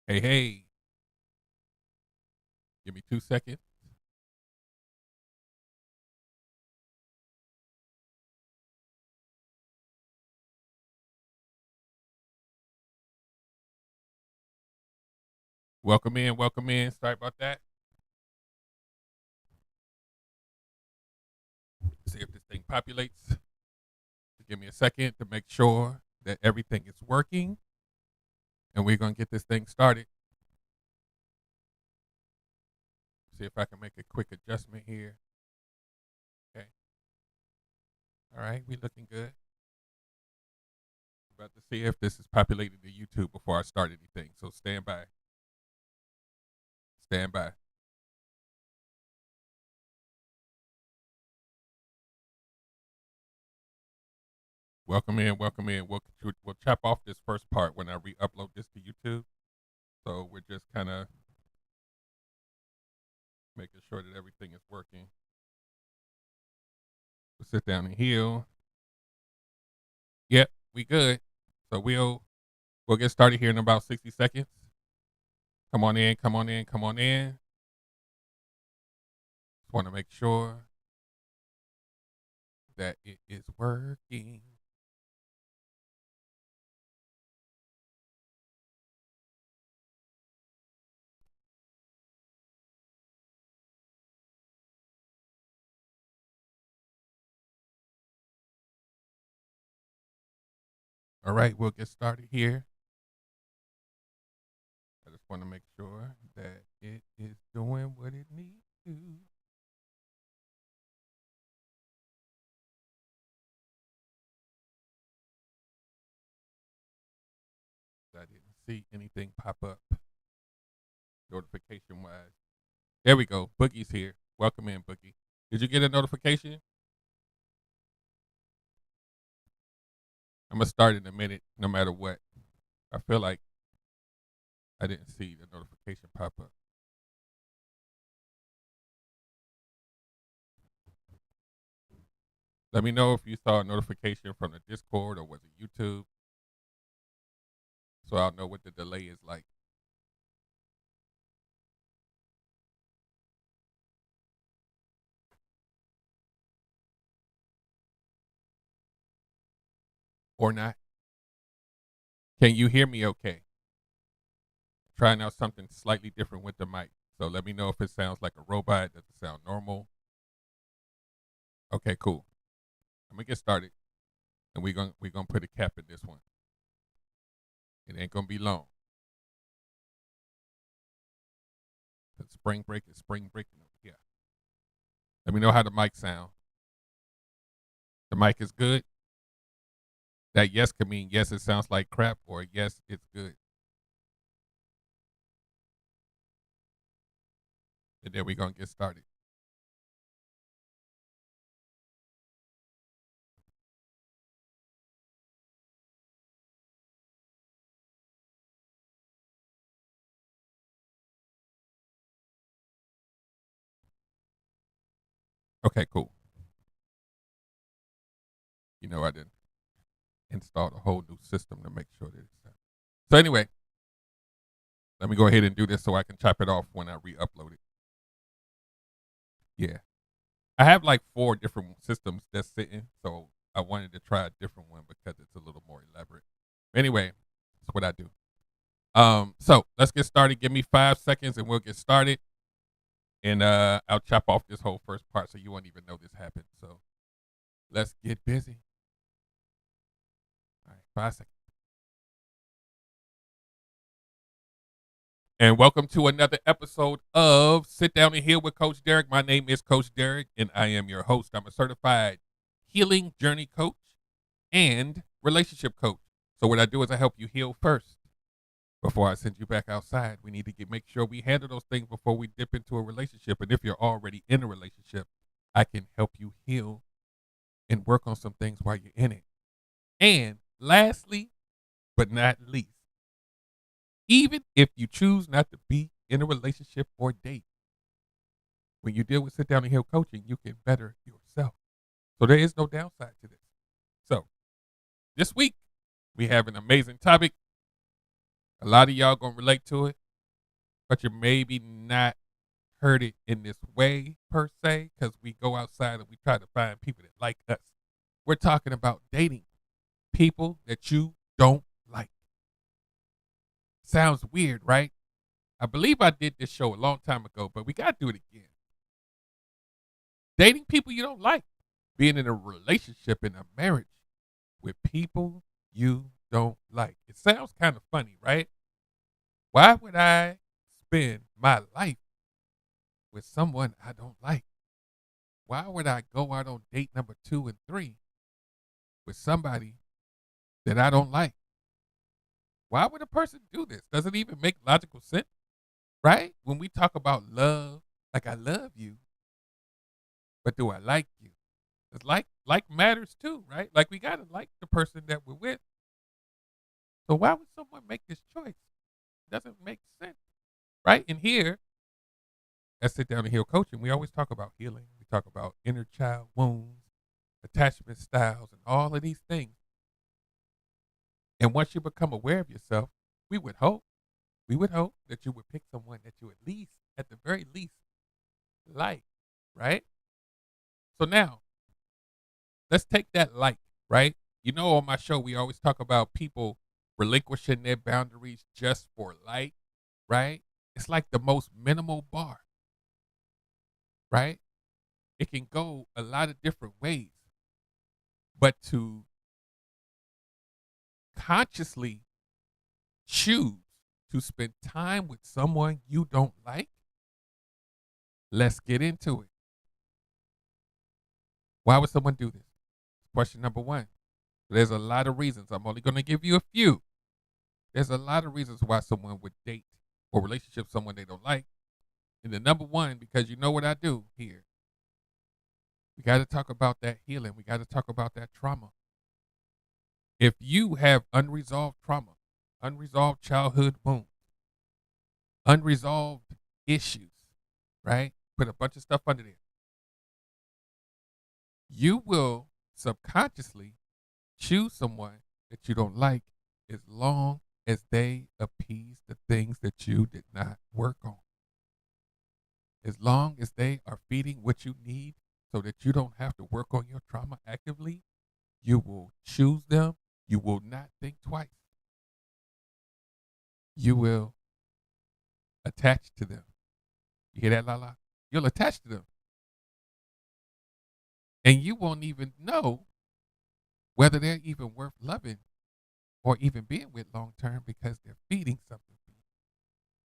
Hey, hey, give me 2 seconds. Welcome in, welcome in. Sorry about that. See if this thing populates. Give me a second to make sure that everything is working, and we're going to get this thing started. See if I can make a quick adjustment here. Okay. All right, we looking good. About to see if this is populated to YouTube before I start anything. So stand by. Stand by. Welcome in, welcome in. We'll chop off this first part when I re-upload this to YouTube. So we're just kind of making sure that everything is working. We'll sit down and heal. Yep, we good. So we'll get started here in about 60 seconds. Come on in, come on in, come on in. Just want to make sure that it is working. All right, we'll get started here. I just want to make sure that it is doing what it needs to. I didn't see anything pop up notification wise. There we go. Boogie's here. Welcome in, Boogie. Did you get a notification? I'm gonna start in a minute, no matter what. I feel like I didn't see the notification pop up. Let me know if you saw a notification from the Discord or was it YouTube, so I'll know what the delay is like. Or not. Can you hear me okay? Trying out something slightly different with the mic. So let me know if it sounds like a robot. Does it sound normal? Okay, cool. I'm gonna get started, and we're gonna put a cap in this one. It ain't gonna be long. The spring break is spring breaking over here. Let me know how the mic sound. The mic is good. That yes could mean yes, it sounds like crap, or yes, it's good. And then we're gonna get started. Okay, cool. I didn't install a whole new system to make sure that it's set. So anyway, let me go ahead and do this so I can chop it off when I re-upload it. Yeah. I have like 4 different systems that's sitting, so I wanted to try a different one because it's a little more elaborate. Anyway, that's what I do. So let's get started. Give me 5 seconds and we'll get started. And I'll chop off this whole first part so you won't even know this happened. So let's get busy. All right, 5 seconds. And welcome to another episode of Sit Down and Heal with Coach Derek. My name is Coach Derek, and I am your host. I'm a certified healing journey coach and relationship coach. So what I do is I help you heal first before I send you back outside. We need to make sure we handle those things before we dip into a relationship. And if you're already in a relationship, I can help you heal and work on some things while you're in it. And lastly, but not least, even if you choose not to be in a relationship or date, when you deal with Sit Down and Heal coaching, you can better yourself. So there is no downside to this. So this week, we have an amazing topic. A lot of y'all gonna relate to it, but you maybe not heard it in this way per se, because we go outside and we try to find people that like us. We're talking about dating people that you don't like. Sounds weird, right? I believe I did this show a long time ago, but we got to do it again. Dating people you don't like. Being in a relationship, in a marriage with people you don't like. It sounds kind of funny, right? Why would I spend my life with someone I don't like? Why would I go out on date number 2 and 3 with somebody that I don't like? Why would a person do this? Does it even make logical sense? Right? When we talk about love, like I love you, but do I like you? It's like matters too, right? Like we gotta like the person that we're with. So why would someone make this choice? It doesn't make sense, right? And here at Sit Down and Heal Coaching, we always talk about healing. We talk about inner child wounds, attachment styles, and all of these things. And once you become aware of yourself, we would hope that you would pick someone that you at the very least, like, right? So now, let's take that like, right? You know, on my show, we always talk about people relinquishing their boundaries just for like, right? It's like the most minimal bar, right? It can go a lot of different ways, but to consciously choose to spend time with someone you don't like, let's get into it. Why would someone do this? Question number one. There's a lot of reasons. I'm only going to give you a few. There's a lot of reasons why someone would date or relationship with someone they don't like. And the number one, because you know what I do here, we got to talk about that healing. We got to talk about that trauma. If you have unresolved trauma, unresolved childhood wounds, unresolved issues, right? Put a bunch of stuff under there. You will subconsciously choose someone that you don't like as long as they appease the things that you did not work on. As long as they are feeding what you need so that you don't have to work on your trauma actively, you will choose them. You will not think twice. You will attach to them. You hear that, Lala? You'll attach to them. And you won't even know whether they're even worth loving or even being with long term because they're feeding something for you,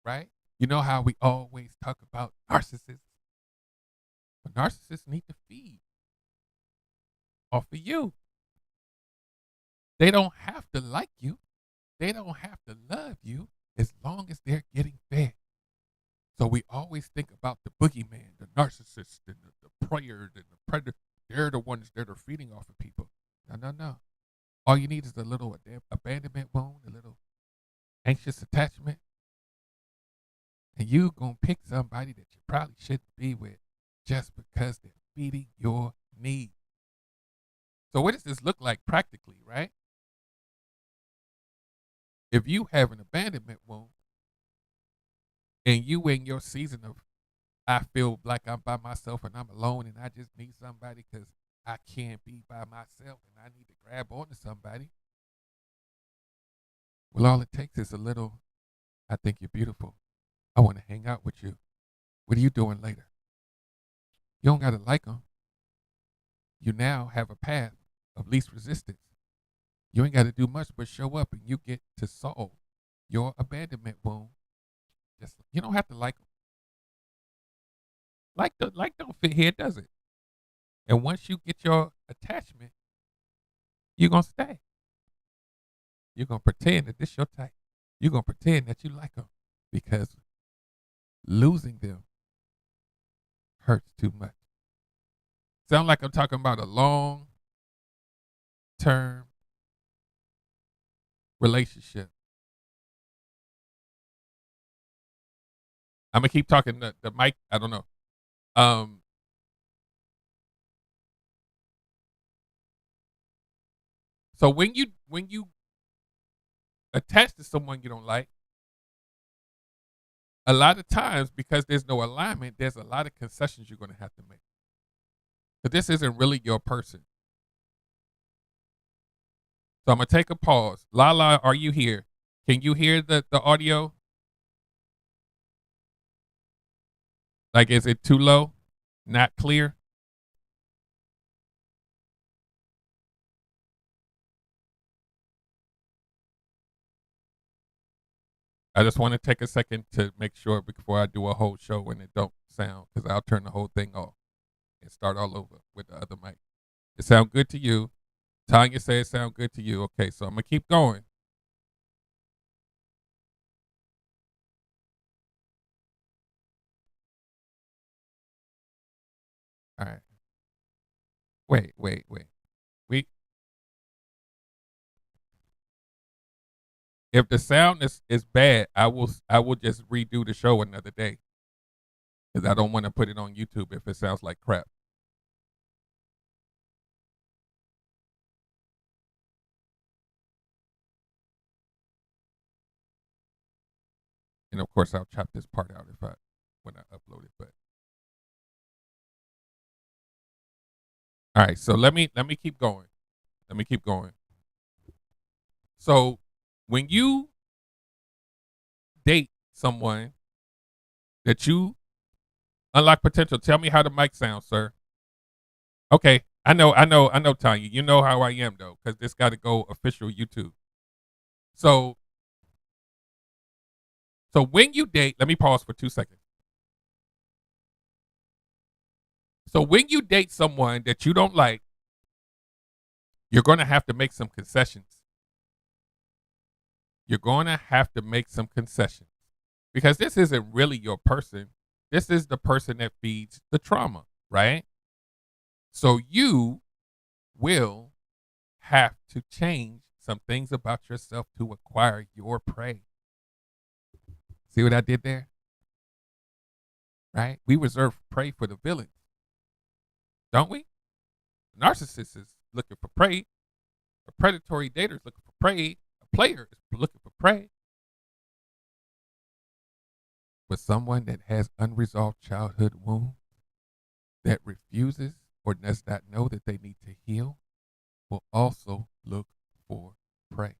right? You know how we always talk about narcissists? But narcissists need to feed off of you. They don't have to like you. They don't have to love you as long as they're getting fed. So we always think about the boogeyman, the narcissist, and the prey, and the predator. They're the ones that are feeding off of people. No. All you need is a little abandonment wound, a little anxious attachment, and you gonna pick somebody that you probably shouldn't be with just because they're feeding your needs. So what does this look like practically, right? If you have an abandonment wound and you in your season of I feel like I'm by myself and I'm alone and I just need somebody because I can't be by myself and I need to grab onto somebody. Well, all it takes is a little, I think you're beautiful. I want to hang out with you. What are you doing later? You don't got to like them. You now have a path of least resistance. You ain't got to do much but show up and you get to solve your abandonment wound. Just you don't have to like them. Like don't fit here, does it? And once you get your attachment, you're gonna stay. You're gonna pretend that this your type. You're gonna pretend that you like them because losing them hurts too much. Sound like I'm talking about a long term relationship. I'm gonna keep talking the mic. I don't know. Um, so when you attach to someone you don't like, a lot of times, because there's no alignment, there's a lot of concessions you're going to have to make. But this isn't really your person. So I'm going to take a pause. Lala, are you here? Can you hear the audio? Like, is it too low? Not clear? I just want to take a second to make sure before I do a whole show when it don't sound, because I'll turn the whole thing off and start all over with the other mic. It sound good to you? Tanya said it sound good to you. Okay, so I'm gonna keep going. All right. Wait. We If the sound is bad, I will just redo the show another day, because I don't want to put it on YouTube if it sounds like crap. And of course, I'll chop this part out if I when I upload it. But all right, so let me keep going. Let me keep going. So when you date someone that you unlock potential, tell me how the mic sounds, sir. Okay, I know, Tanya. You know how I am though, because this got to go official YouTube. So, so when you date, let me pause for 2 seconds. So when you date someone that you don't like, you're going to have to make some concessions. You're going to have to make some concessions because this isn't really your person. This is the person that feeds the trauma, right? So you will have to change some things about yourself to acquire your prey. See what I did there? Right? We reserve prey for the villains, don't we? Narcissist is looking for prey. A predatory dater is looking for prey. A player is looking for prey. But someone that has unresolved childhood wounds, that refuses or does not know that they need to heal, will also look for prey.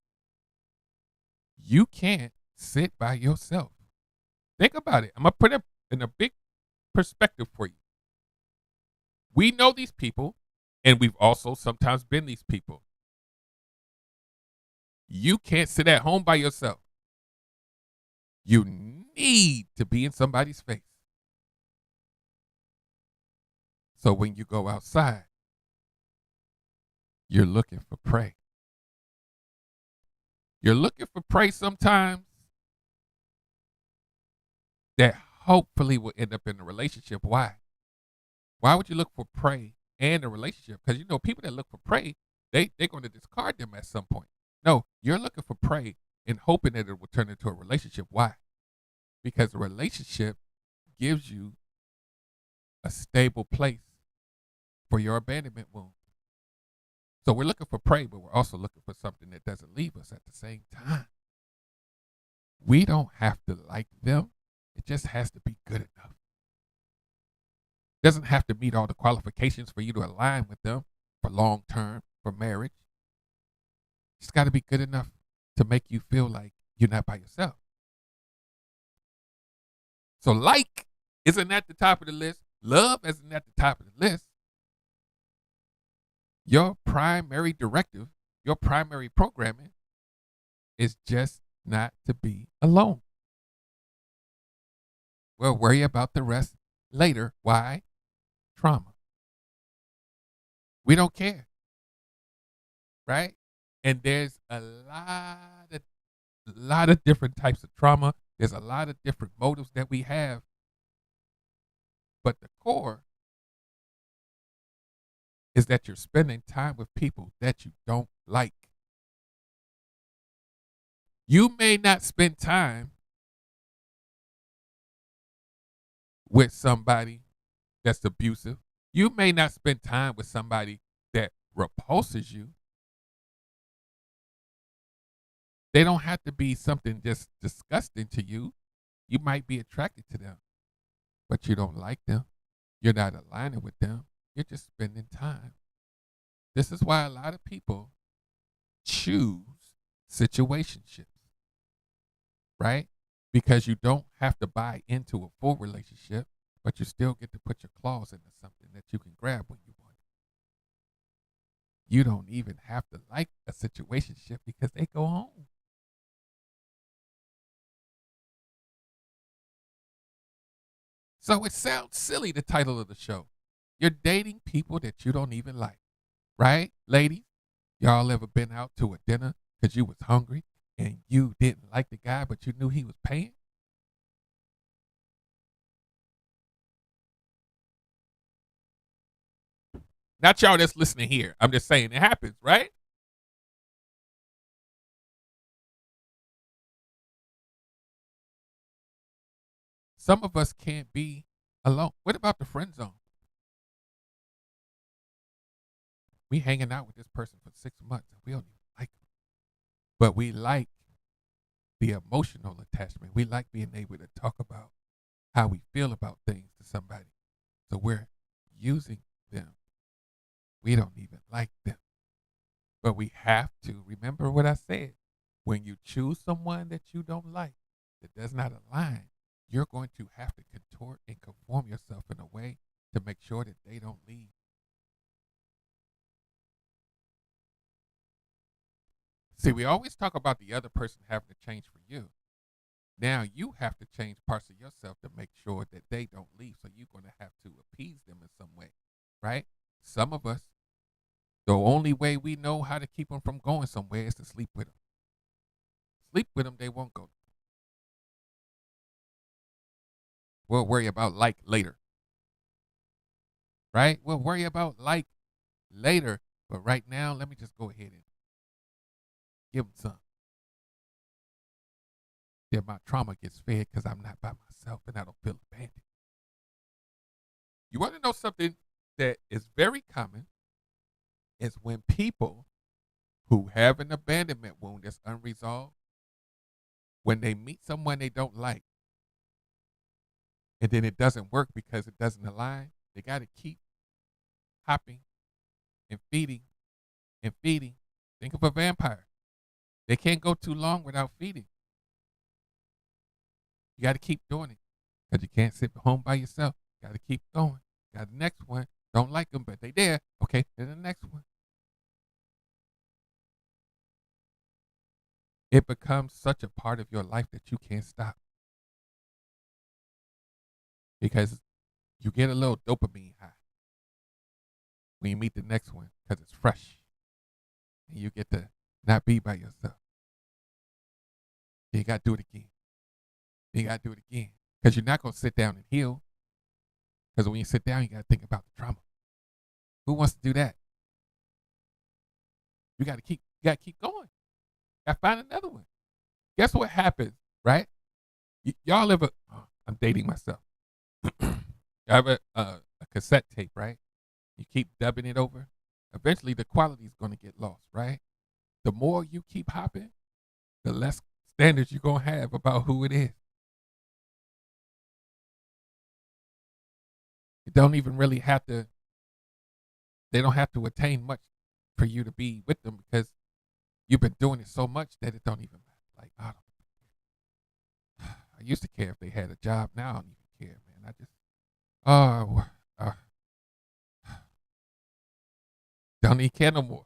You can't sit by yourself. Think about it. I'm going to put it in a big perspective for you. We know these people, and we've also sometimes been these people. You can't sit at home by yourself. You need to be in somebody's face. So when you go outside, you're looking for prey. You're looking for prey sometimes that hopefully will end up in a relationship. Why? Why would you look for prey and a relationship? Because you know people that look for prey, they're going to discard them at some point. No, you're looking for prey and hoping that it will turn into a relationship. Why? Because a relationship gives you a stable place for your abandonment wound. So we're looking for prey, but we're also looking for something that doesn't leave us at the same time. We don't have to like them. It just has to be good enough. It doesn't have to meet all the qualifications for you to align with them for long term, for marriage. It's got to be good enough to make you feel like you're not by yourself. So like isn't at the top of the list. Love isn't at the top of the list. Your primary directive, your primary programming is just not to be alone. We'll worry about the rest later. Why? Trauma. We don't care. Right? And there's a lot of different types of trauma. There's a lot of different motives that we have. But the core is that you're spending time with people that you don't like. You may not spend time with somebody that's abusive. You may not spend time with somebody that repulses you. They don't have to be something just disgusting to you. You might be attracted to them, but you don't like them. You're not aligning with them. You're just spending time. This is why a lot of people choose situationships, right? Because you don't have to buy into a full relationship, but you still get to put your claws into something that you can grab when you want it. You don't even have to like a situationship because they go home. So it sounds silly, the title of the show. You're dating people that you don't even like, right? Ladies, y'all ever been out to a dinner because you was hungry and you didn't like the guy, but you knew he was paying? Not y'all that's listening here. I'm just saying it happens, right? Some of us can't be alone. What about the friend zone? We hanging out with this person for 6 months and we don't even like them. But we like the emotional attachment. We like being able to talk about how we feel about things to somebody. So we're using them. We don't even like them. But we have to remember what I said. When you choose someone that you don't like, that does not align, you're going to have to contort and conform yourself in a way to make sure that they don't leave. See, we always talk about the other person having to change for you. Now you have to change parts of yourself to make sure that they don't leave. So you're going to have to appease them in some way, right? Some of us, the only way we know how to keep them from going somewhere is to sleep with them. Sleep with them, they won't go. We'll worry about like later, right? We'll worry about like later. But right now, let me just go ahead and give them some. Then my trauma gets fed because I'm not by myself and I don't feel abandoned. You want to know something that is very common is when people who have an abandonment wound that's unresolved, when they meet someone they don't like, and then it doesn't work because it doesn't align, they got to keep hopping and feeding and feeding. Think of a vampire. They can't go too long without feeding. You got to keep doing it because you can't sit home by yourself. Got to keep going. Got the next one. Don't like them, but they there. Okay, then the next one. It becomes such a part of your life that you can't stop because you get a little dopamine high when you meet the next one because it's fresh and you get to not be by yourself. You got to do it again. You got to do it again because you're not going to sit down and heal because when you sit down, you got to think about the trauma. Who wants to do that? You got to keep going. Got to find another one. Guess what happens, right? Y'all ever, I'm dating myself. Y'all have a cassette tape, right? You keep dubbing it over. Eventually, the quality is going to get lost, right? The more you keep hopping, the less standards you're going to have about who it is. You don't even really have to, they don't have to attain much for you to be with them because you've been doing it so much that it don't even matter. Like, I used to care if they had a job. Now I don't even care, man. I just, don't even care no more.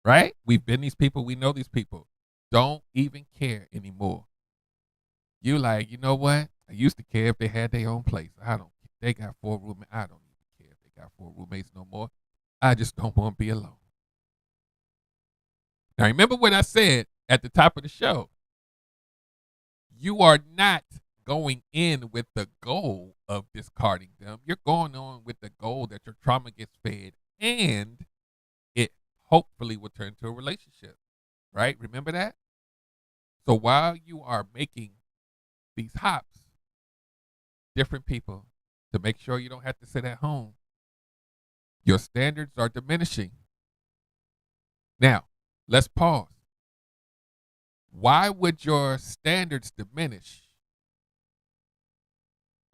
Right? We've been these people. We know these people. Don't even care anymore. You like, you know what? I used to care if they had their own place. I don't care. They got 4 roommates. I don't even care if they got 4 roommates no more. I just don't want to be alone. Now, remember what I said at the top of the show. You are not going in with the goal of discarding them. You're going on with the goal that your trauma gets fed and it hopefully will turn to a relationship. Right? Remember that? So while you are making these hops, different people, to make sure you don't have to sit at home, your standards are diminishing. Now, let's pause. Why would your standards diminish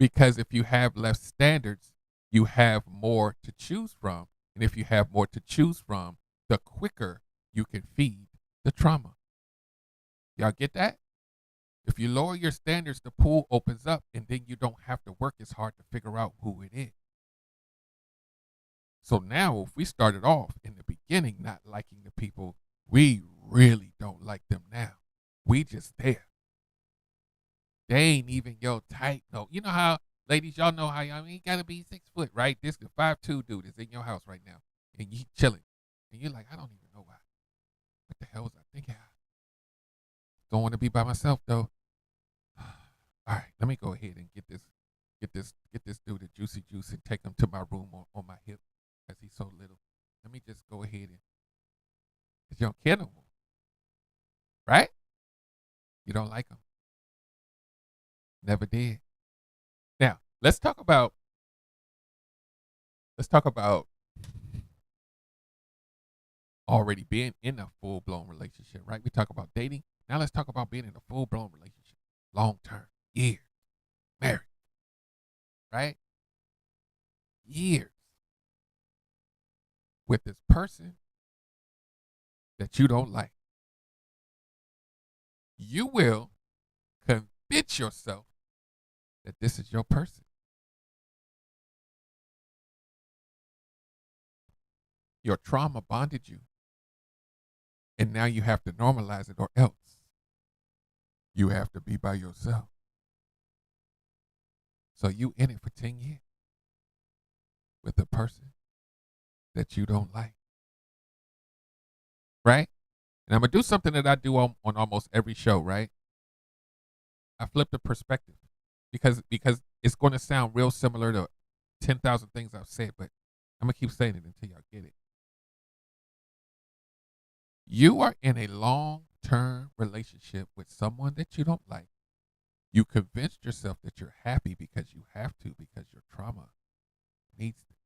Because if you have less standards, you have more to choose from. And if you have more to choose from, the quicker you can feed the trauma. Y'all get that? If you lower your standards, the pool opens up and then you don't have to work as hard to figure out who it is. So now, if we started off in the beginning not liking the people, we really don't like them now. We just there. They ain't even your type. No, you know how, ladies, y'all know how y'all ain't gotta be 6 foot, right? This the 5'2" dude is in your house right now, and you chilling, and you're like, I don't even know why. What the hell was I thinking? Don't want to be by myself though. All right, let me go ahead and get this dude a juicy juice and take him to my room on my hip, because he's so little. Let me just go ahead and, because you don't care no more, right? You don't like him. Never did. Now let's talk about already being in a full blown relationship, right? We talk about dating. Now let's talk about being in a full blown relationship, long term, years, married, right? Years with this person that you don't like. You will convince yourself that this is your person. Your trauma bonded you, and now you have to normalize it, or else you have to be by yourself. So you in it for 10 years with a person that you don't like, right? And I'm gonna do something that I do on almost every show, right? I flip the perspective, because it's going to sound real similar to 10,000 things I've said, but I'm gonna keep saying it until y'all get it. You are in a long-term relationship with someone that you don't like. You convinced yourself that you're happy because you have to, because your trauma needs it.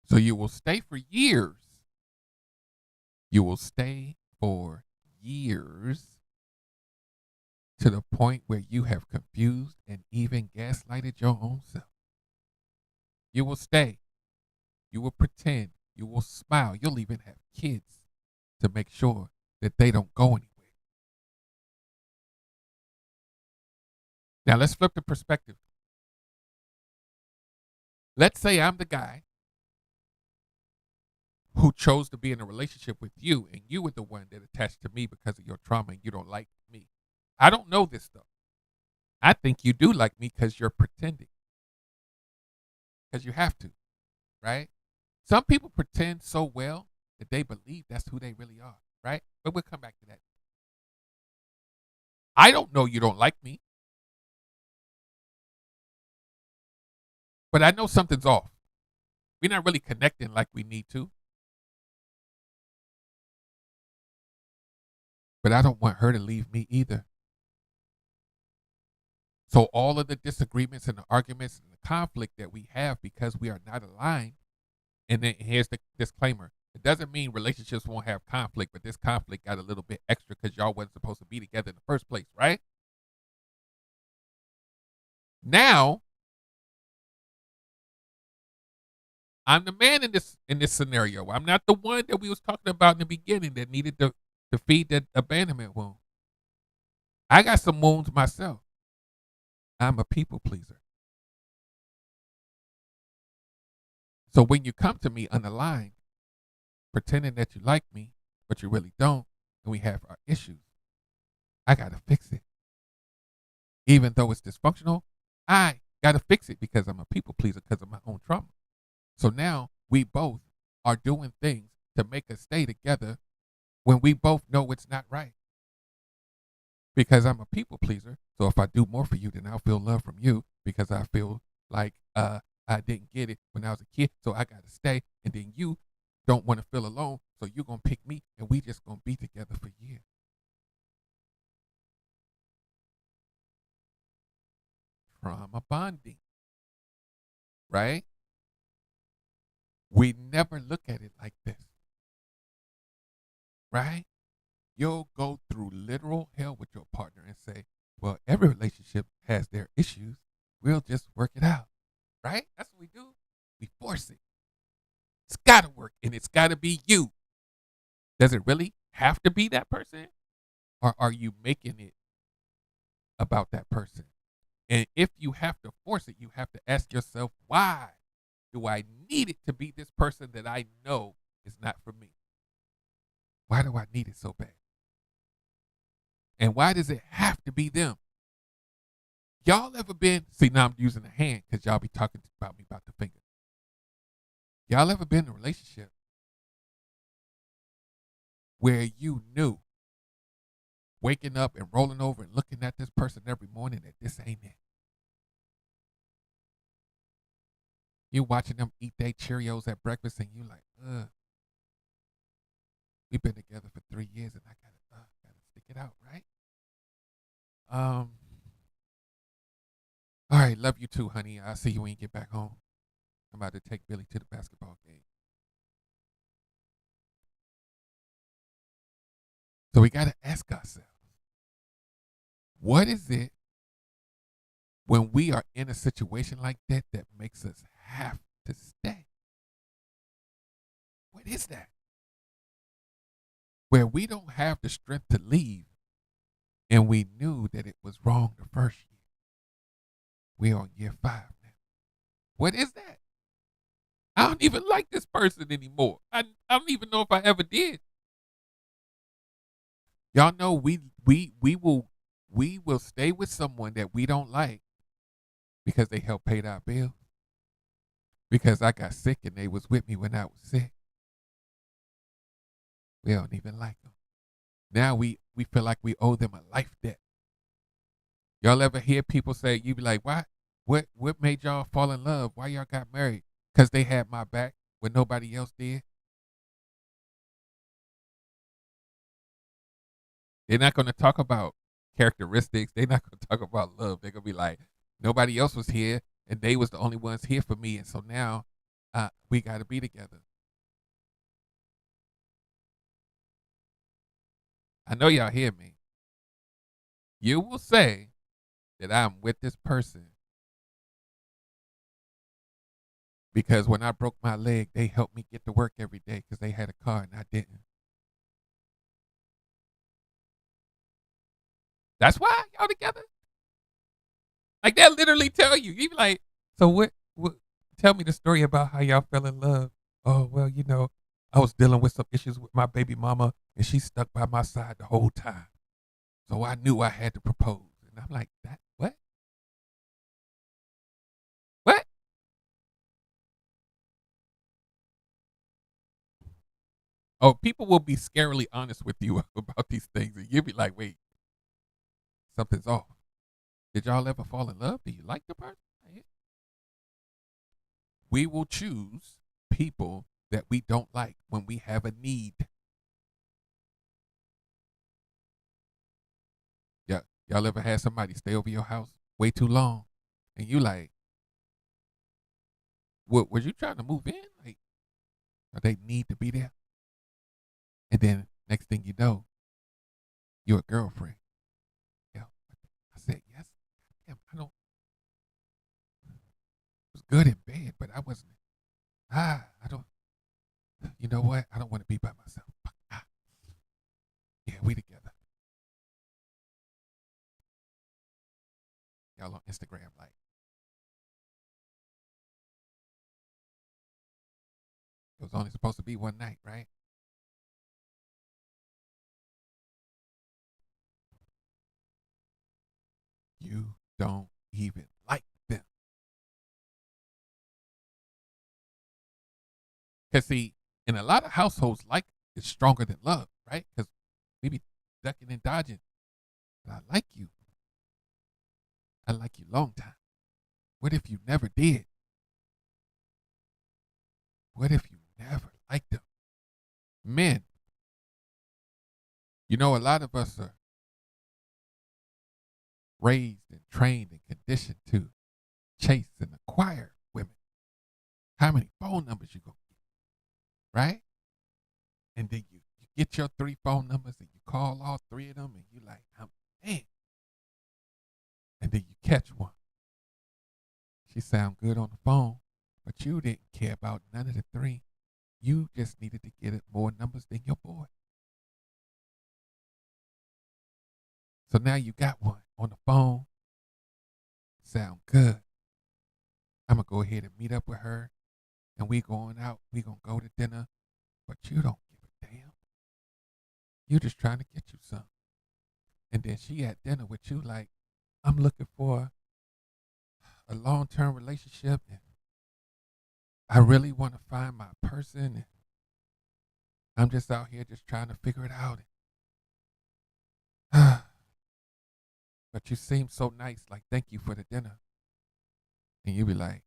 So you will stay for years. You will stay for years to the point where you have confused and even gaslighted your own self. You will stay. You will pretend. You will smile. You'll even have kids to make sure that they don't go anywhere. Now let's flip the perspective. Let's say I'm the guy who chose to be in a relationship with you, and you were the one that attached to me because of your trauma and you don't like me. I don't know this stuff. I think you do like me because you're pretending. Because you have to, right? Some people pretend so well that they believe that's who they really are, right? But we'll come back to that. I don't know you don't like me, but I know something's off. We're not really connecting like we need to. But I don't want her to leave me either. So all of the disagreements and the arguments and the conflict that we have because we are not aligned, and then here's the disclaimer. It doesn't mean relationships won't have conflict, but this conflict got a little bit extra because y'all wasn't supposed to be together in the first place, right? Now, I'm the man in this scenario. I'm not the one that we was talking about in the beginning that needed to feed that abandonment wound. I got some wounds myself. I'm a people pleaser. So when you come to me unaligned, pretending that you like me, but you really don't, and we have our issues, I got to fix it. Even though it's dysfunctional, I got to fix it because I'm a people pleaser because of my own trauma. So now we both are doing things to make us stay together when we both know it's not right. Because I'm a people pleaser. So if I do more for you, then I'll feel love from you because I feel like I didn't get it when I was a kid. So I got to stay. And then you don't want to feel alone. So you're going to pick me and we just going to be together for years. Trauma bonding. Right? We never look at it like this. Right? You'll go through literal hell with your partner and say, Well, every relationship has their issues. We'll just work it out, right? That's what we do. We force it. It's got to work, and it's got to be you. Does it really have to be that person? Or are you making it about that person? And if you have to force it, you have to ask yourself, why do I need it to be this person that I know is not for me? Why do I need it so bad? And why does it have to be them? Y'all ever been, see, now I'm using the hand because y'all be talking about me about the finger. Y'all ever been in a relationship where you knew waking up and rolling over and looking at this person every morning that this ain't it? You watching them eat their Cheerios at breakfast and you like, we've been together for 3 years and I gotta stick it out, right? All right, love you too, honey. I'll see you when you get back home. I'm about to take Billy to the basketball game. So we got to ask ourselves, what is it when we are in a situation like that that makes us have to stay? What is that? Where we don't have the strength to leave and we knew that it was wrong the first year. We're on year 5 now. What is that? I don't even like this person anymore. I don't even know if I ever did. Y'all know we will stay with someone that we don't like because they help pay our bills. Because I got sick and they was with me when I was sick. We don't even like them. Now we feel like we owe them a life debt. Y'all ever hear people say, you be like, why? What made y'all fall in love? Why y'all got married? Because they had my back when nobody else did. They're not going to talk about characteristics. They're not going to talk about love. They're going to be like, nobody else was here, and they was the only ones here for me, and so now we got to be together. I know y'all hear me. You will say that I'm with this person because when I broke my leg, they helped me get to work every day because they had a car and I didn't. That's why y'all together? Like they'll literally tell you. You be like, so what tell me the story about how y'all fell in love. Oh, well, I was dealing with some issues with my baby mama and she stuck by my side the whole time. So I knew I had to propose. And I'm like, that what? What? Oh, people will be scarily honest with you about these things. And you'll be like, wait, something's off. Did y'all ever fall in love? Do you like the person? We will choose people that we don't like when we have a need. Yeah, y'all ever had somebody stay over your house way too long, and you like, what? Was you trying to move in? Like, or they need to be there? And then next thing you know, you're a girlfriend. Yeah, I said yes. Damn, I don't. It was good in bed, but I wasn't. I don't. You know what? I don't want to be by myself. Yeah, we together. Y'all on Instagram, like, it was only supposed to be one night, right? You don't even like them. Because, see, in a lot of households, like is stronger than love, right? Because we be ducking and dodging. But I like you. I like you long time. What if you never did? What if you never liked them? Men, a lot of us are raised and trained and conditioned to chase and acquire women. How many phone numbers you gonna get, right? And then you get your 3 phone numbers and you call all 3 of them and you like, man, She sound good on the phone, but you didn't care about none of the three. You just needed to get it more numbers than your boy. So now you got one on the phone. Sound good. I'm gonna go ahead and meet up with her, and we going out. We gonna go to dinner, but you don't give a damn. You just trying to get you some. And then she at dinner with you like, I'm looking for a long-term relationship, and I really want to find my person, and I'm just out here just trying to figure it out. But you seem so nice, like thank you for the dinner. And you be like,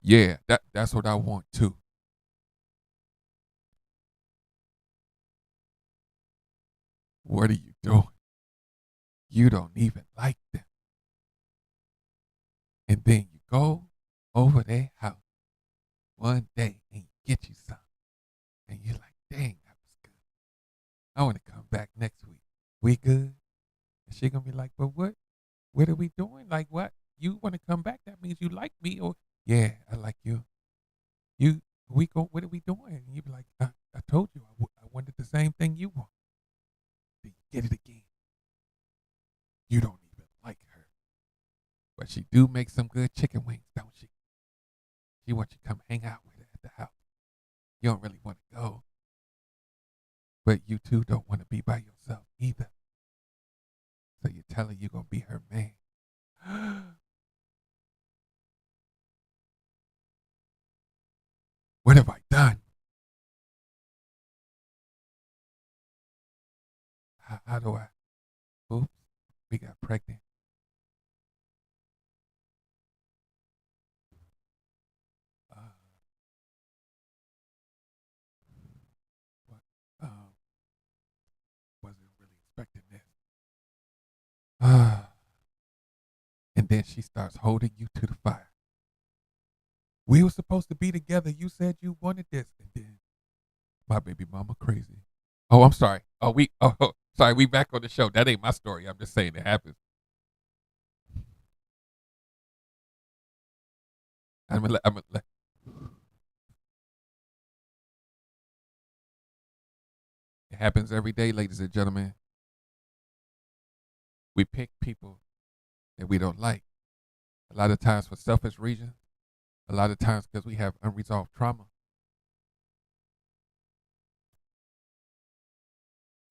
yeah, that's what I want too. What are you doing? You don't even like them. And then you go over their house one day and you get you some. And you're like, dang, that was good. I want to come back next week. We good? And she gonna be like, but what are we doing? Like what? You want to come back? That means you like me, or yeah, I like you. You we go. What are we doing? And you be like, I told you I wanted the same thing you want. Then you get it again. You don't even like her, but she do make some good chicken wings, don't she? She wants you to come hang out with her at the house. You don't really want to go, but you two don't want to be by yourself either. So you tell her you're gonna be her man. What have I done? How do I? Oops, we got pregnant. Uh, what? Wasn't really expecting this. And then she starts holding you to the fire. We were supposed to be together. You said you wanted this, and then my baby mama crazy. Oh, I'm sorry. Sorry. We back on the show. That ain't my story. I'm just saying it happens. I'm gonna let, it happens every day, ladies and gentlemen. We pick people that we don't like. A lot of times for selfish reasons. A lot of times because we have unresolved trauma.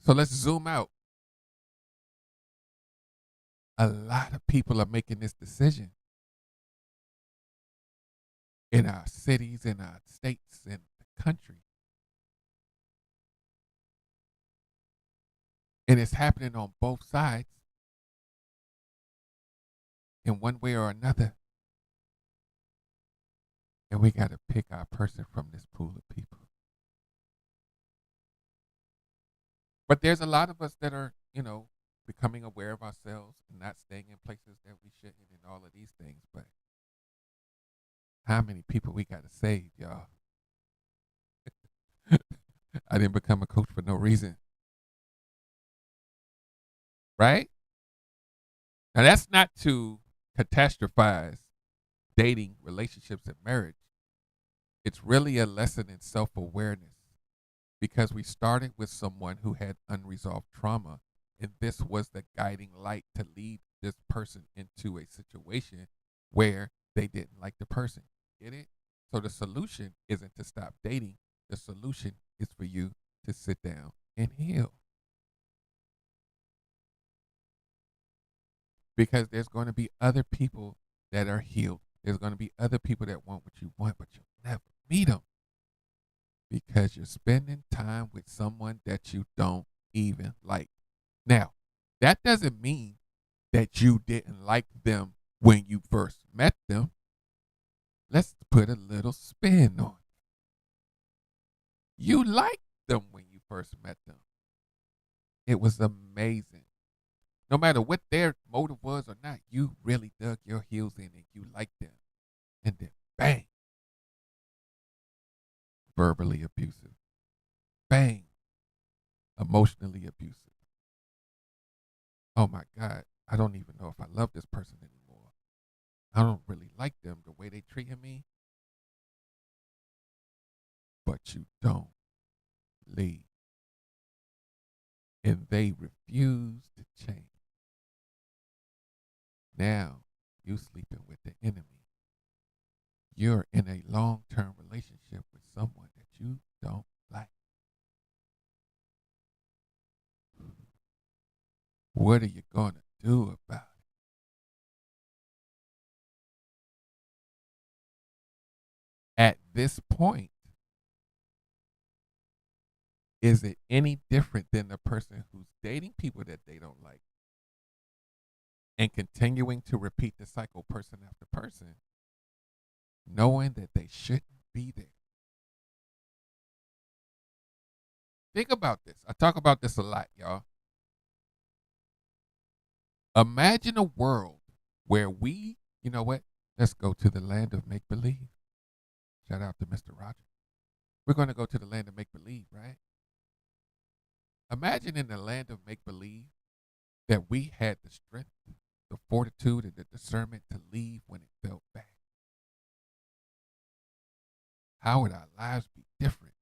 So let's zoom out. A lot of people are making this decision in our cities, in our states, in the country. And it's happening on both sides in one way or another. And we got to pick our person from this pool of people. But there's a lot of us that are, becoming aware of ourselves and not staying in places that we shouldn't and all of these things. But how many people we got to save, y'all? I didn't become a coach for no reason. Right? Now, that's not to catastrophize dating, relationships, and marriage. It's really a lesson in self awareness because we started with someone who had unresolved trauma, and this was the guiding light to lead this person into a situation where they didn't like the person. Get it? So the solution isn't to stop dating, the solution is for you to sit down and heal. Because there's going to be other people that are healed. There's going to be other people that want what you want, but you'll never meet them because you're spending time with someone that you don't even like. Now, that doesn't mean that you didn't like them when you first met them. Let's put a little spin on it. You liked them when you first met them. It was amazing. No matter what their motive was or not, you really dug your heels in and you liked them. And then, bang, verbally abusive. Bang, emotionally abusive. Oh my God, I don't even know if I love this person anymore. I don't really like them the way they treating me, but you don't leave. And they refuse to change. Now you sleeping with the enemy. You're in a long-term relationship with someone that you don't like. What are you going to do about it? At this point, is it any different than the person who's dating people that they don't like and continuing to repeat the cycle person after person, knowing that they shouldn't be there? Think about this. I talk about this a lot, y'all. Imagine a world where you know what? Let's go to the land of make believe. Shout out to Mr. Rogers. We're going to go to the land of make believe, right? Imagine in the land of make believe that we had the strength, the fortitude, and the discernment to leave when it felt bad. How would our lives be different?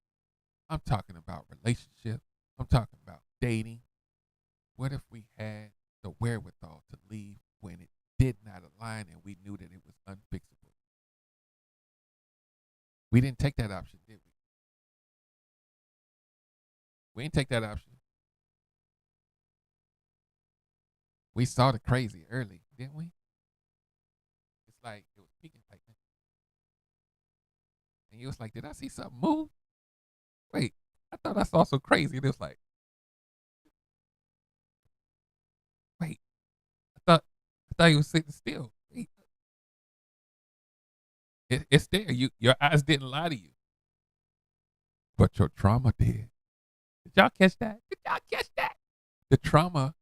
I'm talking about relationships. I'm talking about dating. What if we had the wherewithal to leave when it did not align and we knew that it was unfixable? We didn't take that option, did we? We didn't take that option. We saw the crazy early, didn't we? It's like it was peaking like that. And you was like, did I see something move? Wait, I thought I saw some crazy. And it was like, wait, I thought you was sitting still. Wait, it's there. Your eyes didn't lie to you, but your trauma did. Did y'all catch that? Did y'all catch that? The trauma,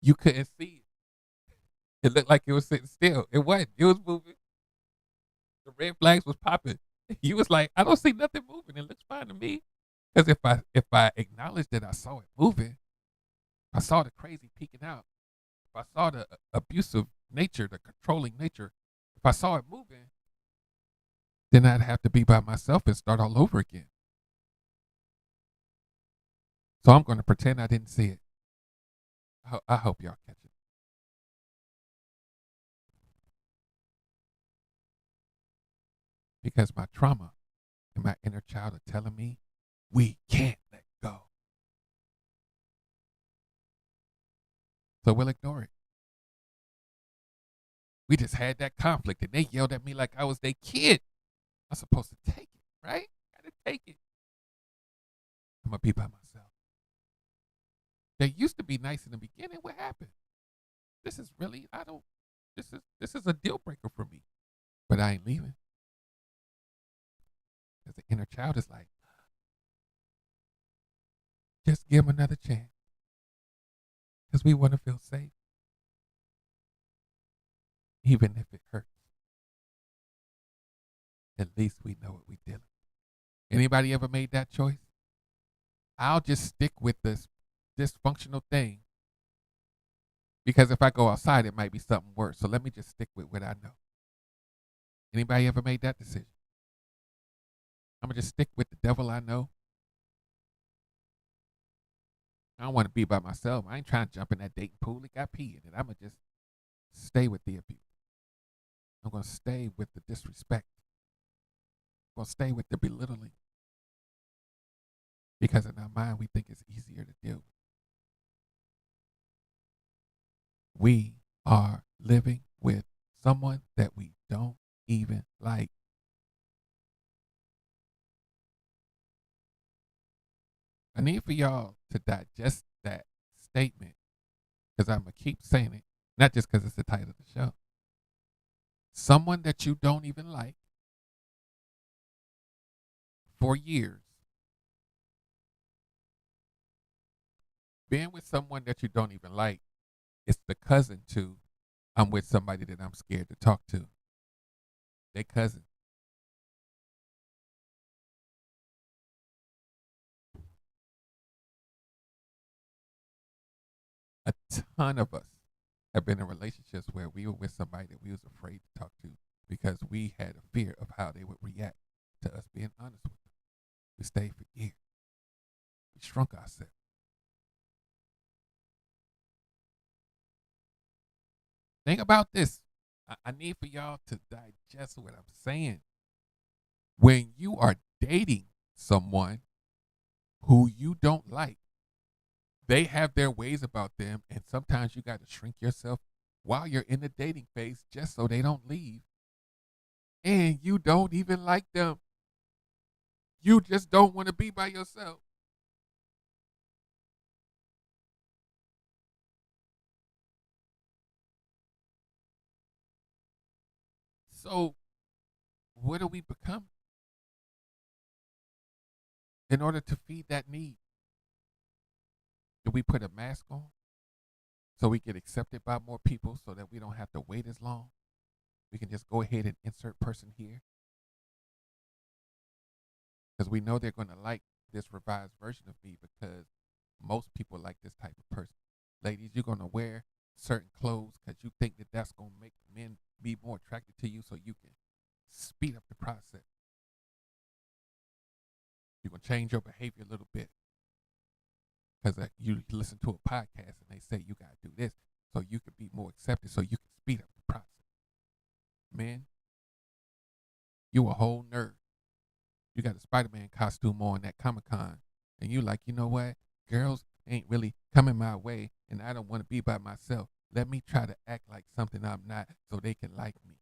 you couldn't see it. It looked like it was sitting still. It wasn't. It was moving. The red flags was popping. You was like, I don't see nothing moving. It looks fine to me. Because if I acknowledged that I saw it moving, I saw the crazy peeking out. If I saw the abusive nature, the controlling nature, if I saw it moving, then I'd have to be by myself and start all over again. So I'm going to pretend I didn't see it. I hope y'all catch it. Because my trauma and my inner child are telling me we can't let go. So we'll ignore it. We just had that conflict and they yelled at me like I was their kid. I'm supposed to take it, right? Gotta take it. I'm gonna be by myself. They used to be nice in the beginning. What happened? This is really I don't this is a deal breaker for me. But I ain't leaving. Because the inner child is like, just give them another chance. Because we want to feel safe. Even if it hurts. At least we know what we're dealing with. Anybody ever made that choice? I'll just stick with this dysfunctional thing because if I go outside, it might be something worse. So let me just stick with what I know. Anybody ever made that decision? I'm gonna just stick with the devil I know. I don't want to be by myself. I ain't trying to jump in that dating pool. It got pee in it. I'm gonna just stay with the abuse. I'm gonna stay with the disrespect. I'm gonna stay with the belittling. Because in our mind, we think it's easier to deal with. We are living with someone that we don't even like. I need for y'all to digest that statement because I'm going to keep saying it, not just because it's the title of the show. Someone that you don't even like for years. Being with someone that you don't even like is the cousin to I'm with somebody that I'm scared to talk to. They cousin. A ton of us have been in relationships where we were with somebody that we was afraid to talk to because we had a fear of how they would react to us being honest with them. We stayed for years. We shrunk ourselves. Think about this. I need for y'all to digest what I'm saying. When you are dating someone who you don't like, they have their ways about them, and sometimes you got to shrink yourself while you're in the dating phase just so they don't leave. And you don't even like them. You just don't want to be by yourself. So, what do we become in order to feed that need? Do we put a mask on so we get accepted by more people so that we don't have to wait as long? We can just go ahead and insert person here because we know they're going to like this revised version of me because most people like this type of person. Ladies, you're going to wear certain clothes because you think that that's going to make men be more attracted to you so you can speed up the process. You're going to change your behavior a little bit because you listen to a podcast and they say you got to do this so you can be more accepted so you can speed up the process. Man, you a whole nerd. You got a Spider-Man costume on at Comic-Con and you like, you know what? Girls ain't really coming my way and I don't want to be by myself. Let me try to act like something I'm not so they can like me.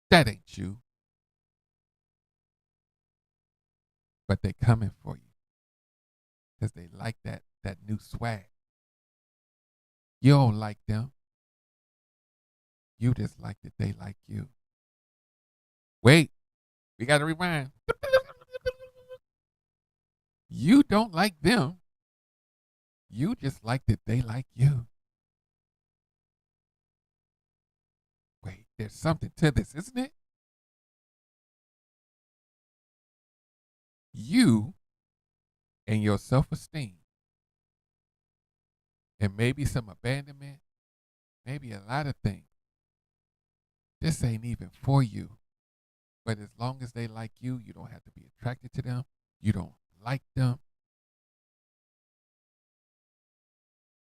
That ain't you. But they coming for you because they like that new swag. You don't like them. You just like that they like you. Wait, we got to rewind. You don't like them. You just like that they like you. Wait, there's something to this, isn't it? You and your self esteem, and maybe some abandonment, maybe a lot of things. This ain't even for you. But as long as they like you, you don't have to be attracted to them. You don't like them.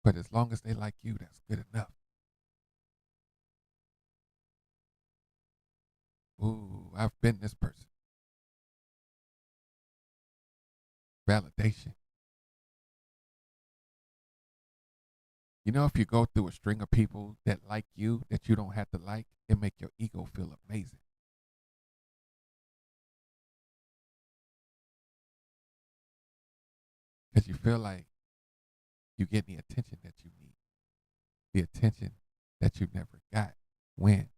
But as long as they like you, that's good enough. Ooh, I've been this person. Validation. You know, if you go through a string of people that like you, that you don't have to like, it make your ego feel amazing. Because you feel like you get the attention that you need. The attention that you never got. When?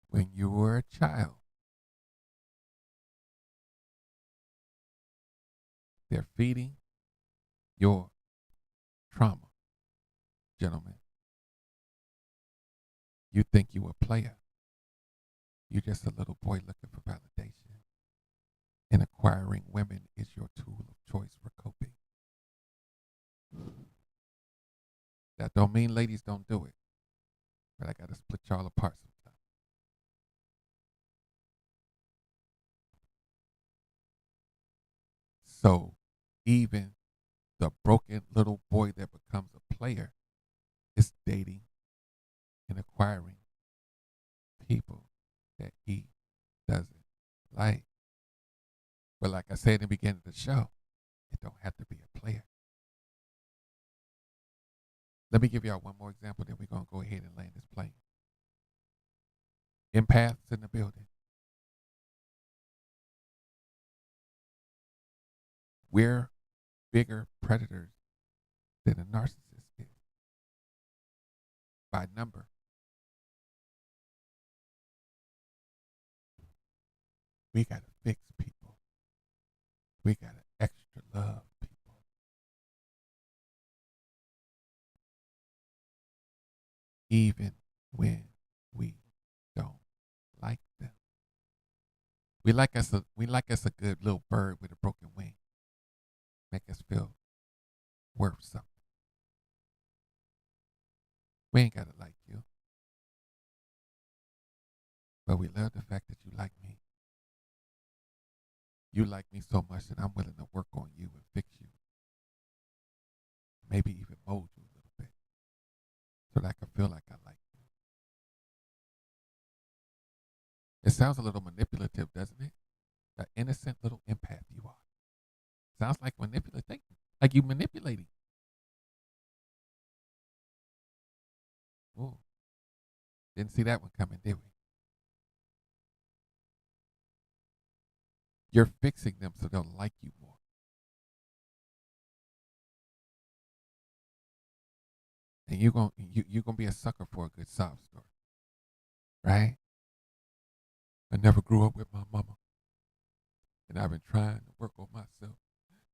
When you were a child. They're feeding your trauma, gentlemen. You think you a player. You're just a little boy looking for validation. And acquiring women is your tool of choice for coping. That don't mean ladies don't do it. But I gotta split y'all apart sometimes. So even the broken little boy that becomes a player is dating and acquiring people that he doesn't like. But like I said in the beginning of the show, it don't have to be a player. Let me give y'all one more example, then we're gonna go ahead and land this plane. Empaths in the building. We're bigger predators than a narcissist is by number. We gotta fix people. We gotta extra love people. Even when we don't like them. We like us a good little bird with a broken wing. make us feel worth something. We ain't gotta like you, but we love the fact that you like me. You like me so much that I'm willing to work on you and fix you. Maybe even mold you a little bit so that I can feel like I like you. It sounds a little manipulative, doesn't it? The innocent little empath you are. Sounds like manipulating, like you manipulating. Ooh, didn't see that one coming, did we? You're fixing them so they'll like you more. And you're gonna be a sucker for a good sob story, right? I never grew up with my mama, and I've been trying to work on myself,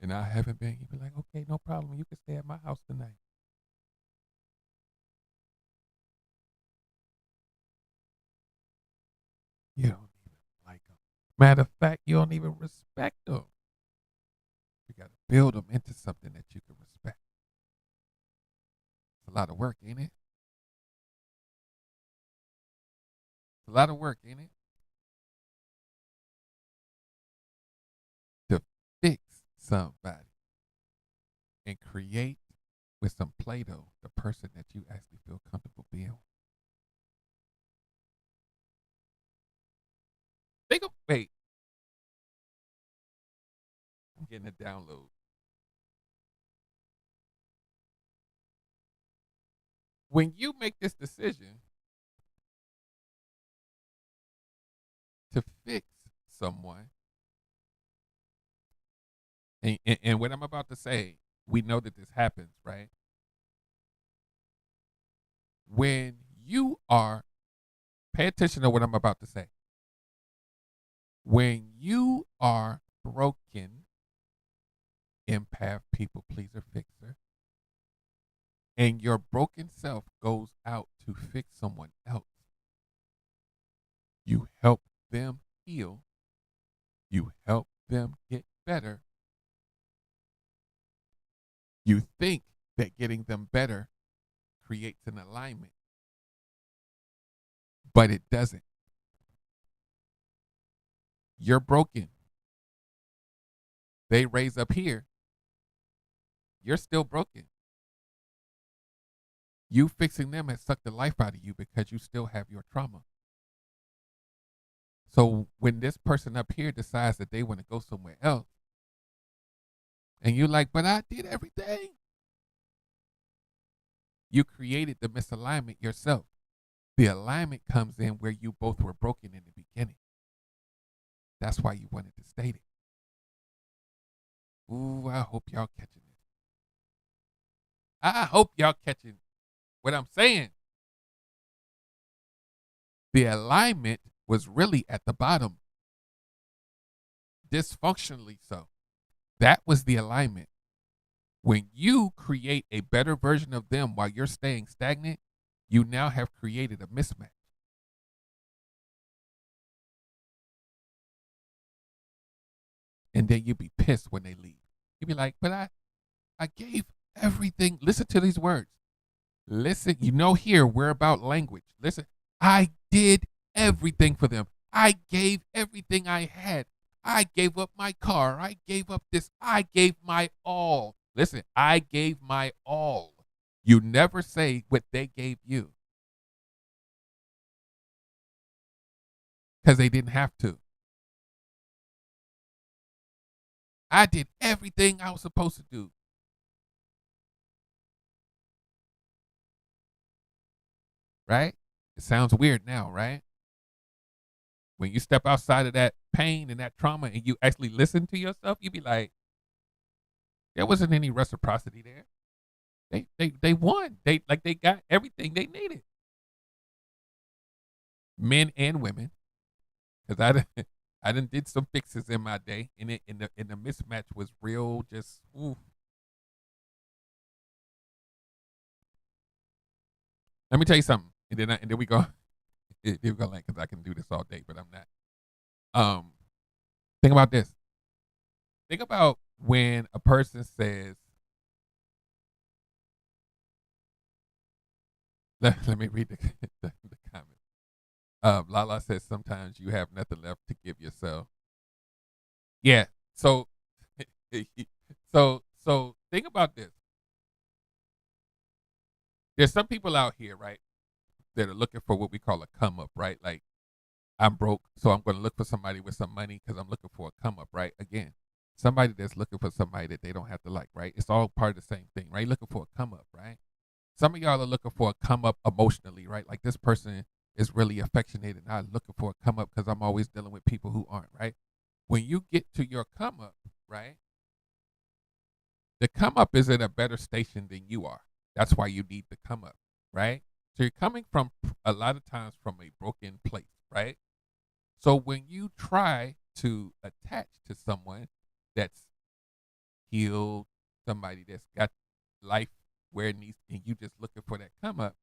and I haven't been. You'd be like, okay, no problem. You can stay at my house tonight. You don't even like them. Matter of fact, you don't even respect them. You got to build them into something that you can respect. It's a lot of work, ain't it? It's a lot of work, ain't it? To fix somebody and create with some Play-Doh the person that you actually feel comfortable being with. Wait. I'm getting a download. When you make this decision to fix someone, and what I'm about to say, we know that this happens, right? When you are, pay attention to what I'm about to say. When you are broken, empath, people pleaser, fixer, and your broken self goes out to fix someone else, you help them heal, you help them get better. You think that getting them better creates an alignment, but it doesn't. You're broken. They raise up here. You're still broken. You fixing them has sucked the life out of you because you still have your trauma. So when this person up here decides that they want to go somewhere else, and you're like, but I did everything. You created the misalignment yourself. The alignment comes in where you both were broken in the beginning. That's why you wanted to state it. Ooh, I hope y'all catching this. I hope y'all catching what I'm saying. The alignment was really at the bottom. Dysfunctionally so. That was the alignment. When you create a better version of them while you're staying stagnant, you now have created a mismatch. And then you'd be pissed when they leave. You'd be like, but I gave everything. Listen to these words. Listen, here we're about language. Listen, I did everything for them. I gave everything I had. I gave up my car. I gave up this. I gave my all. Listen, I gave my all. You never say what they gave you. Because they didn't have to. I did everything I was supposed to do. Right? It sounds weird now, right? When you step outside of that pain and that trauma and you actually listen to yourself, you be like, there wasn't any reciprocity there. They won. They got everything they needed. Men and women. Because I done did some fixes in my day, and the mismatch was real. Just ooh. Let me tell you something, and then we go. Then we go like because I can do this all day, but I'm not. Think about this. Think about when a person says, let me read the comment. Lala says sometimes you have nothing left to give yourself. Yeah. So, so think about this. There's some people out here, right, that are looking for what we call a come up, right? Like, I'm broke, so I'm going to look for somebody with some money because I'm looking for a come up, right? Again, somebody that's looking for somebody that they don't have to like, right? It's all part of the same thing, right? Looking for a come up, right? Some of y'all are looking for a come up emotionally, right? Like this person is really affectionated. And I'm looking for a come up because I'm always dealing with people who aren't, right? When you get to your come up, right? The come up is at a better station than you are. That's why you need the come up, right? So you're coming from a lot of times from a broken place, right? So when you try to attach to someone that's healed, somebody that's got life where it needs, and you just looking for that come up,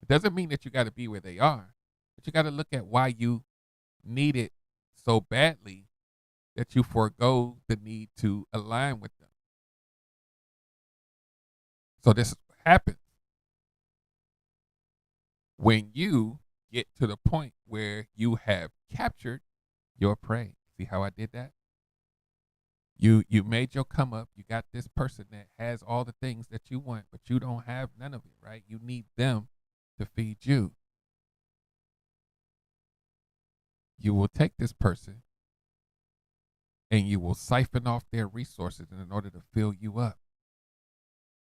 it doesn't mean that you got to be where they are, but you got to look at why you need it so badly that you forego the need to align with them. So this is what happens when you get to the point where you have captured your prey. See how I did that? You made your come up. You got this person that has all the things that you want, but you don't have none of it, right? You need them to feed you. You will take this person and you will siphon off their resources in order to fill you up.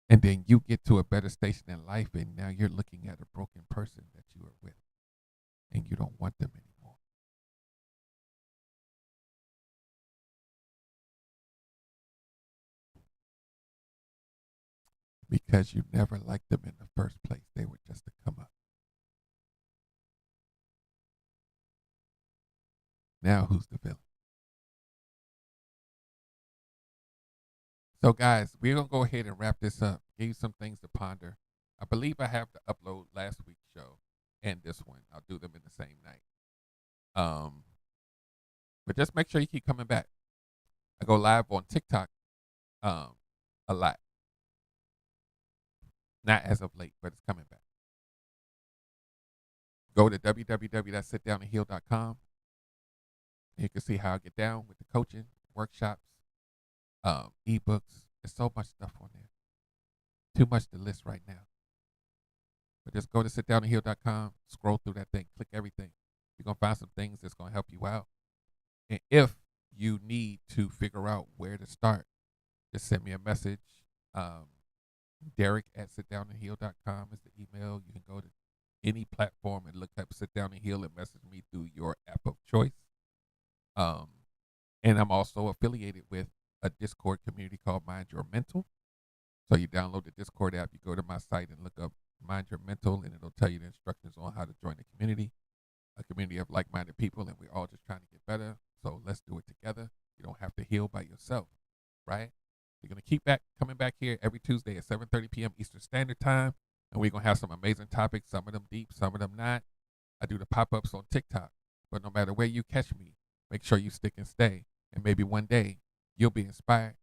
And then you get to a better station in life, and now you're looking at a broken person that you are with, and you don't want them anymore. Because you never liked them in the first place. They were just a come up. Now who's the villain? So guys, we're gonna go ahead and wrap this up. Give you some things to ponder. I believe I have to upload last week's show and this one. I'll do them in the same night. But just make sure you keep coming back. I go live on TikTok a lot. Not as of late, but it's coming back. Go to www.sitdownandheal.com. You can see how I get down with the coaching, workshops, ebooks. There's so much stuff on there. Too much to list right now. But just go to sitdownandheal.com, scroll through that thing, click everything. You're going to find some things that's going to help you out. And if you need to figure out where to start, just send me a message. Derek at sitdownandheal.com is the email. You can go to any platform and look up Sit Down and Heal and message me through your app of choice. And I'm also affiliated with a Discord community called Mind Your Mental. So you download the Discord app, you go to my site and look up Mind Your Mental, and it'll tell you the instructions on how to join the community, a community of like-minded people, and we're all just trying to get better. So let's do it together. You don't have to heal by yourself, right? You're going to keep coming back here every Tuesday at 7:30 p.m. Eastern Standard Time, and we're going to have some amazing topics, some of them deep, some of them not. I do the pop-ups on TikTok, but no matter where you catch me, make sure you stick and stay, and maybe one day you'll be inspired